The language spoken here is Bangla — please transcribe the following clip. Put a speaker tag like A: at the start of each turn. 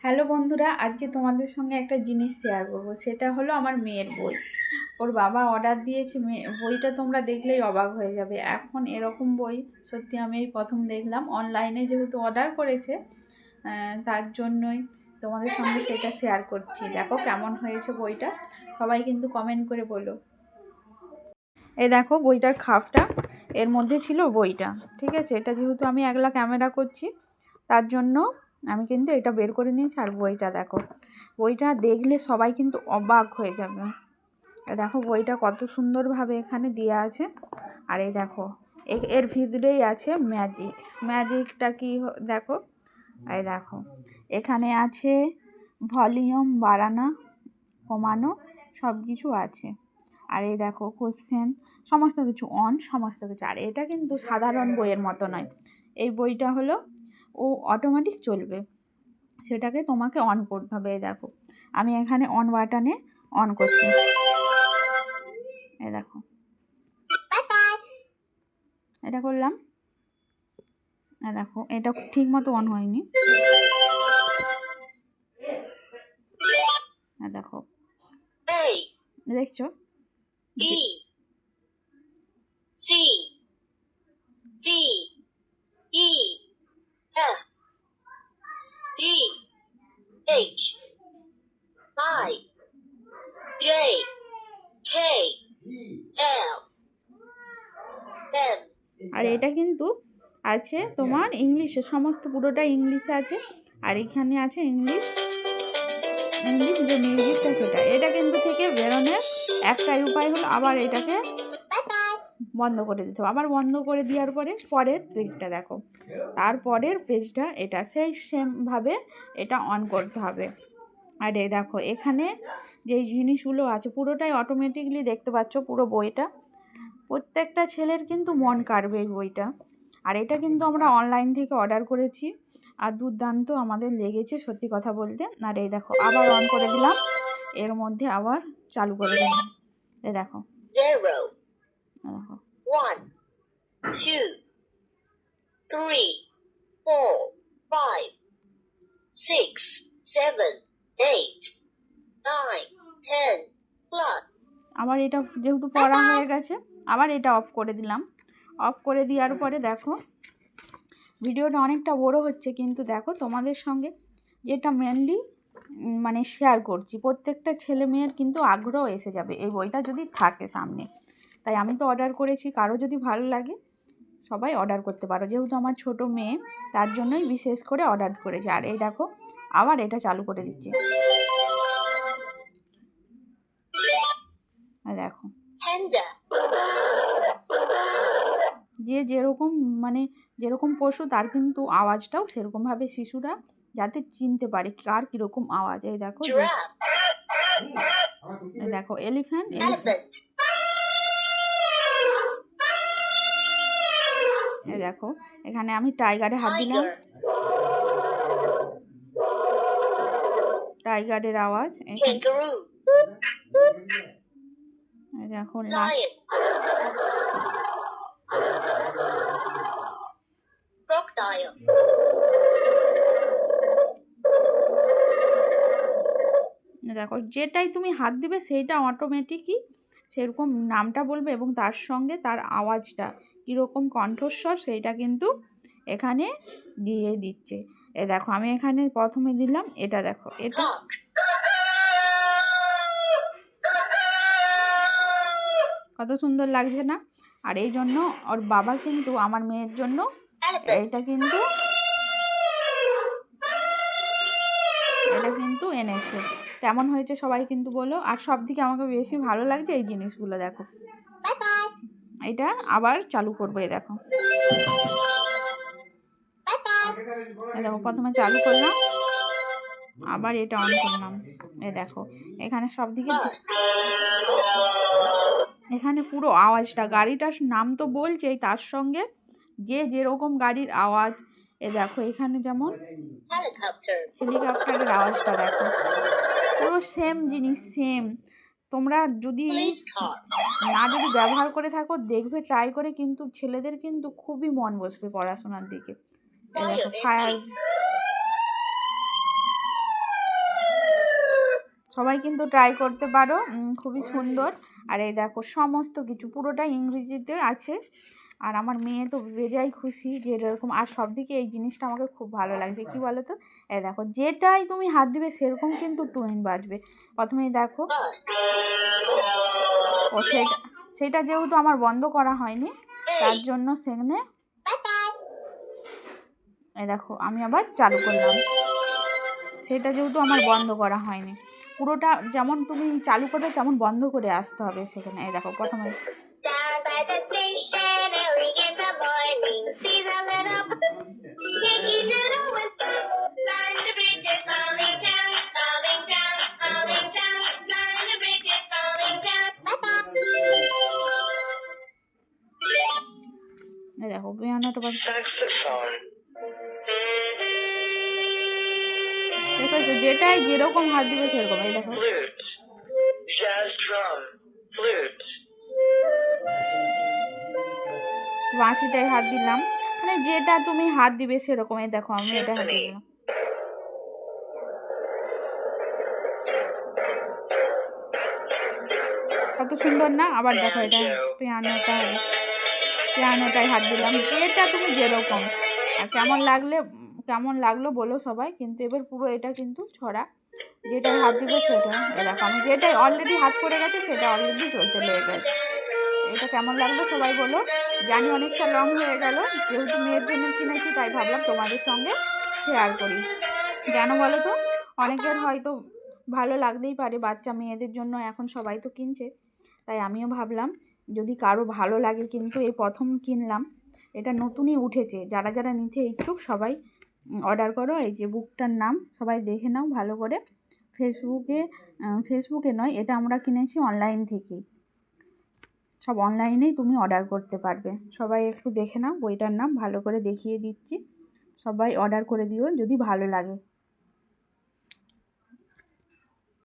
A: হ্যালো বন্ধুরা, আজকে তোমাদের সঙ্গে একটা জিনিস শেয়ার করব। সেটা হলো আমার মেয়ের বই। ওর বাবা অর্ডার দিয়েছে। বইটা তোমরা দেখলেই অবাক হয়ে যাবে। এখন এরকম বই সত্যি আমি এই প্রথম দেখলাম। অনলাইনে যেহেতু অর্ডার করেছে, তার জন্যই তোমাদের সঙ্গে সেটা শেয়ার করছি। দেখো কেমন হয়েছে বইটা, সবাই কিন্তু কমেন্ট করে বলো। এই দেখো বইটার খাপটা, এর মধ্যে ছিল বইটা। ঠিক আছে, এটা যেহেতু আমি একলা ক্যামেরা করছি, তার জন্য আমি কিন্তু এটা বের করে নিয়েছি। আর বইটা দেখো, বইটা দেখলে সবাই কিন্তু অবাক হয়ে যাবে। দেখো বইটা কত সুন্দরভাবে এখানে দেওয়া আছে। আর এই দেখো এর ভিতরেই আছে ম্যাজিক। ম্যাজিকটা কি দেখো, এই দেখো এখানে আছে ভলিউম বাড়ানো কমানো সব কিছু আছে। আর এই দেখো কোশ্চেন, সমস্ত কিছু অন, সমস্ত কিছু। আর এটা কিন্তু সাধারণ বইয়ের মতো নয়। এই বইটা হলো ও অটোমেটিক চলবে, সেটাকে তোমাকে অন করতে হবে। এই দেখো আমি এখানে অন বাটনে অন করছি। এই দেখো এটা করলাম। এই দেখো এটা ঠিক মতো অন হয়নি। দেখো দেখছো, আর এটা কিন্তু আছে তোমার ইংলিশে, সমস্ত পুরোটা ইংলিশে আছে। আর এখানে আছে ইংলিশ যে মিউজিকটা সেটা। এটা কিন্তু থেকে বেরোনোর একটাই উপায় হলো আবার এটাকে বন্ধ করে দিতে হবে। আবার বন্ধ করে দেওয়ার পরে পরের পেজটা দেখো, তারপরের পেজটা এটা সেই সেমভাবে এটা অন করতে হবে। আর এই দেখো এখানে যেই জিনিসগুলো আছে পুরোটাই অটোমেটিকলি দেখতে পাচ্ছ। পুরো বইটা প্রত্যেকটা ছেলের কিন্তু মন কাড়বে এই বইটা। আর এটা কিন্তু আমরা অনলাইন থেকে অর্ডার করেছি। আর দুর্দান্ত আমাদের লেগেছে সত্যি কথা বলতে। আর এই দেখো আবার অন করে দিলাম, এর মধ্যে আবার চালু করে দিলাম। এই দেখো দেখো
B: 1 2 3 4 5 6 7 8 9 10 plus।
A: আমার এটা যেহেতু পড়া হয়ে গেছে, আবার এটা অফ করে দিলাম। অফ করে দেওয়ার পরে দেখো ভিডিওটা অনেকটা বড় হচ্ছে, কিন্তু দেখো তোমাদের সঙ্গে যেটা মেনলি মানে শেয়ার করছি, প্রত্যেকটা ছেলে মেয়ের কিন্তু আগ্রহ এসে যাবে এই বইটা যদি থাকে সামনে। তাই আমি তো অর্ডার করেছি, কারো যদি ভালো লাগে সবাই অর্ডার করতে পারো। যেহেতু আমার ছোট মেয়ে, তার জন্যই বিশেষ করে অর্ডার করেছি। আর এই দেখো আবার এটা চালু করে দিচ্ছি। দেখো যে যেরকম মানে যেরকম পশু তার কিন্তু আওয়াজটাও সেরকমভাবে শিশুরা যাতে চিনতে পারে কার কীরকম আওয়াজ। এই দেখো দেখো এলিফ্যান্ট। এই দেখো এখানে আমি টাইগারে হাত দিলাম, টাইগারের আওয়াজ। দেখো দেখো যেটাই তুমি হাত দিবে সেইটা অটোমেটিকই সেরকম নামটা বলবে এবং তার সঙ্গে তার আওয়াজটা কীরকম কণ্ঠস্বর সেইটা কিন্তু এখানে দিয়ে দিচ্ছে। এ দেখো আমি এখানে প্রথমে দিলাম এটা, দেখো এটা কত সুন্দর লাগছে না। আর এই জন্য ওর বাবা কিন্তু আমার মেয়ের জন্য এটা কিন্তু এনেছে। কেমন হয়েছে সবাই কিন্তু বলো। আর সব থেকে আমাকে বেশি ভালো লাগছে এই জিনিসগুলো। দেখো এটা আবার চালু করবো। এই দেখো দেখো প্রথমে চালু করলাম, আবার এটা অন করলাম। এই দেখো এখানে সব দিকে এখানে পুরো আওয়াজটা, গাড়িটার নাম তো বলছেই, তার সঙ্গে যে যেরকম গাড়ির আওয়াজ। এ দেখো এখানে যেমন হেলিকপ্টারের আওয়াজটা দেখো, পুরো সেম জিনিস সেম। তোমরা যদি ব্যবহার করে থাকো দেখবে ট্রাই করে, কিন্তু ছেলেদের কিন্তু খুবই মন বসবে পড়াশোনার দিকে। এই দেখো ফায়ার, সবাই কিন্তু ট্রাই করতে পারো, খুবই সুন্দর। আর এই দেখো সমস্ত কিছু পুরোটা ইংরেজিতে আছে। আর আমার মেয়ে তো বেজায় খুশি যে এরকম, আর সব দিকে এই জিনিসটা আমাকে খুব ভালো লাগছে। কি বলো তো, এই দেখো যেটাই তুমি হাত দিবে সেরকম কিন্তু টুইন বাজবে। প্রথমেই দেখো, ও সেটা যেহেতু আমার বন্ধ করা হয়নি তার জন্য সেখানে এই দেখো আমি আবার চালু করলাম। সেটা যেহেতু আমার বন্ধ করা হয়নি, পুরোটা যেমন তুমি চালু করবে তেমন বন্ধ করে আসতে হবে সেখানে। এই দেখো প্রথমে
B: Down by the station early in the morning, see the little Yankee Doodle whistle. Flying the bridge is falling down, falling down, falling down. Flying the bridge is falling down.
A: এই দেখো পিয়ানোটা
B: Saxophone.
A: ঠিক আছে, যেটাই যেরকম হাত দিবে সেরকম। এই দেখো
B: Flute. Jazz drum. Flute.
A: বাঁশিটায় হাত দিলাম, মানে যেটা তুমি হাত দিবে সেরকম। এই দেখো আমি এটা হাত
B: Symphony.
A: দিলাম, কত সুন্দর না। আবার দেখো এটা পিয়ানোটায় হাত দিলাম, যেটা তুমি যেরকম। আর কেমন লাগলো বলো সবাই কিন্তু। এবার পুরো এটা কিন্তু ছড়া, যেটাই হাত দিবে সেটা। এ দেখো আমি যেটাই অলরেডি হাত পড়ে গেছে সেটা অলরেডি চলতে লেগে গেছে। এটা কেমন লাগলো সবাই বলো। জানি অনেকটা লং হয়ে গেল, যেহেতু মেয়ের জন্য কিনেছি তাই ভাবলাম তোমাদের সঙ্গে শেয়ার করি। কেন বলো তো, অনেকের হয়তো ভালো লাগতেই পারে, বাচ্চা মেয়েদের জন্য এখন সবাই তো কিনছে, তাই আমিও ভাবলাম যদি কারো ভালো লাগে। কিন্তু এই প্রথম কিনলাম, এটা নতুনই উঠেছে। যারা যারা নিতে ইচ্ছুক সবাই অর্ডার করো। এই যে বুকটার নাম সবাই দেখে নাও ভালো করে। ফেসবুকে নয়, এটা আমরা কিনেছি অনলাইন থেকেই। সব অনলাইনেই তুমি অর্ডার করতে পারবে। সবাই একটু দেখে নাও, বইটার নাম ভালো করে দেখিয়ে দিচ্ছি। সবাই অর্ডার করে দিও যদি ভালো লাগে।